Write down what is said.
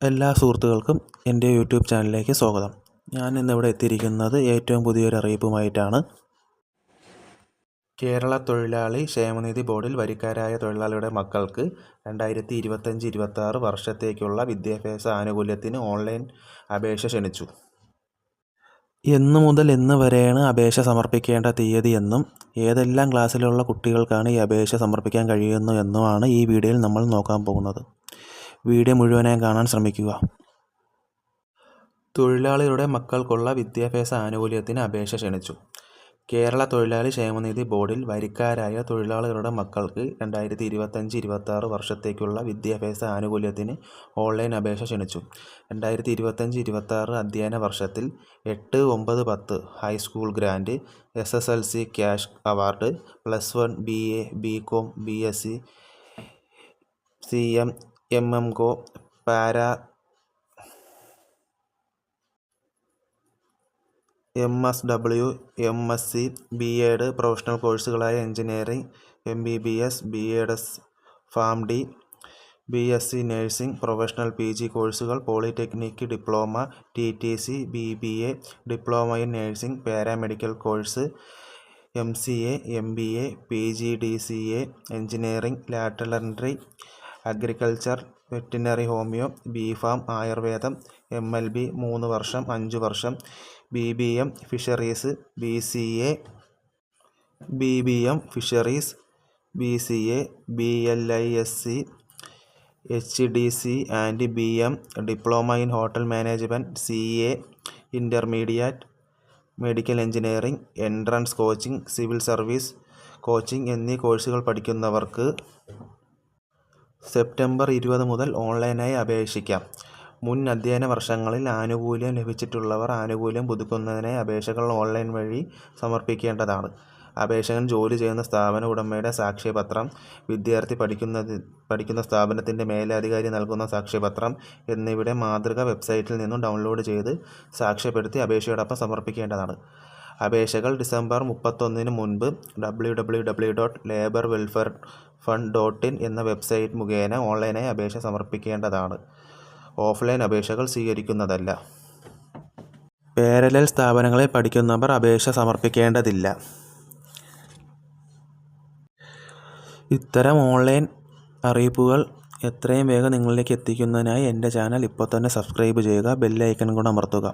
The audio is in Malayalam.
എല്ലാ സുഹൃത്തുക്കൾക്കും എൻ്റെ യൂട്യൂബ് ചാനലിലേക്ക് സ്വാഗതം. ഞാൻ ഇന്നിവിടെ എത്തിയിരിക്കുന്നത് ഏറ്റവും പുതിയൊരു അറിയിപ്പുമായിട്ടാണ്. കേരള തൊഴിലാളി ക്ഷേമനിധി ബോർഡിൽ വരിക്കാരായ തൊഴിലാളിയുടെ മക്കൾക്ക് 2025-26 വർഷത്തേക്കുള്ള വിദ്യാഭ്യാസ ആനുകൂല്യത്തിന് ഓൺലൈൻ അപേക്ഷ ക്ഷണിച്ചു. എന്നു മുതൽ എന്ന് വരെയാണ് അപേക്ഷ സമർപ്പിക്കേണ്ട തീയതി എന്നും ഏതെല്ലാം ക്ലാസ്സിലുള്ള കുട്ടികൾക്കാണ് ഈ അപേക്ഷ സമർപ്പിക്കാൻ കഴിയുന്നു എന്നുമാണ് ഈ വീഡിയോയിൽ നമ്മൾ നോക്കാൻ പോകുന്നത്. വീഡിയോ മുഴുവനായി കാണാൻ ശ്രമിക്കുക. തൊഴിലാളിയുടെ മക്കൾക്കുള്ള വിദ്യാഭ്യാസ ആനുകൂല്യത്തിന് അപേക്ഷ ക്ഷണിച്ചു. കേരള തൊഴിലാളി ക്ഷേമനിധി ബോർഡിൽ വരിക്കാരായ തൊഴിലാളികളുടെ മക്കൾക്ക് 2025-26 വർഷത്തേക്കുള്ള വിദ്യാഭ്യാസ ആനുകൂല്യത്തിന് ഓൺലൈൻ അപേക്ഷ ക്ഷണിച്ചു. 2025-26 അധ്യയന വർഷത്തിൽ 8, 9, 10 high school grant, SSLC cash award, +1, BA, BCom, BSc, CM, MMCO, para, MSW, MSc, B.Ed professional കോഴ്സുകളായ engineering, MBBS, B.Ed pharm D, BSc nursing, professional PG കോഴ്സുകൾ, polytechnic, diploma, TTC, BBA, diploma in nursing, paramedical course, MCA, MBA, PGDCA, engineering, lateral entry, agriculture, veterinary, homeo, B.Pharm, ആയുർവേദം, MLB 3 വർഷം, 5 വർഷം, BBM fisheries, BBM fisheries, BCA, BLISC, HDC and BM, diploma in hotel management, CA intermediate, medical engineering, entrance coaching, civil service coaching എന്നീ കോഴ്സുകൾ പഠിക്കുന്നവർക്ക് സെപ്റ്റംബർ 20 മുതൽ ഓൺലൈനായി അപേക്ഷിക്കാം. മുൻ അധ്യയന വർഷങ്ങളിൽ ആനുകൂല്യം ലഭിച്ചിട്ടുള്ളവർ ആനുകൂല്യം പുതുക്കുന്നതിനായി അപേക്ഷകൾ ഓൺലൈൻ വഴി സമർപ്പിക്കേണ്ടതാണ്. അപേക്ഷകൻ ജോലി ചെയ്യുന്ന സ്ഥാപന ഉടമയുടെ സാക്ഷ്യപത്രം, വിദ്യാർത്ഥി പഠിക്കുന്ന സ്ഥാപനത്തിൻ്റെ മേലധികാരി നൽകുന്ന സാക്ഷ്യപത്രം എന്നിവയുടെ മാതൃക വെബ്സൈറ്റിൽ നിന്നും ഡൗൺലോഡ് ചെയ്ത് സാക്ഷ്യപ്പെടുത്തി അപേക്ഷയോടൊപ്പം സമർപ്പിക്കേണ്ടതാണ്. അപേക്ഷകൾ ഡിസംബർ 31 മുൻപ് www.laborwelfarefund.in എന്ന വെബ്സൈറ്റ് മുഖേന ഓൺലൈനായി അപേക്ഷ സമർപ്പിക്കേണ്ടതാണ്. ഓഫ്ലൈൻ അപേക്ഷകൾ സ്വീകരിക്കുന്നതല്ല. പാരലൽ സ്ഥാപനങ്ങളിൽ പഠിക്കുന്നവർ അപേക്ഷ സമർപ്പിക്കേണ്ടതില്ല. ഇത്തരം ഓൺലൈൻ അറിയിപ്പുകൾ എത്രയും വേഗം നിങ്ങളിലേക്ക് എത്തിക്കുന്നതിനായി എൻ്റെ ചാനൽ ഇപ്പോൾ തന്നെ സബ്സ്ക്രൈബ് ചെയ്യുക, ബെൽ ഐക്കൺ കൂടെ അമർത്തുക.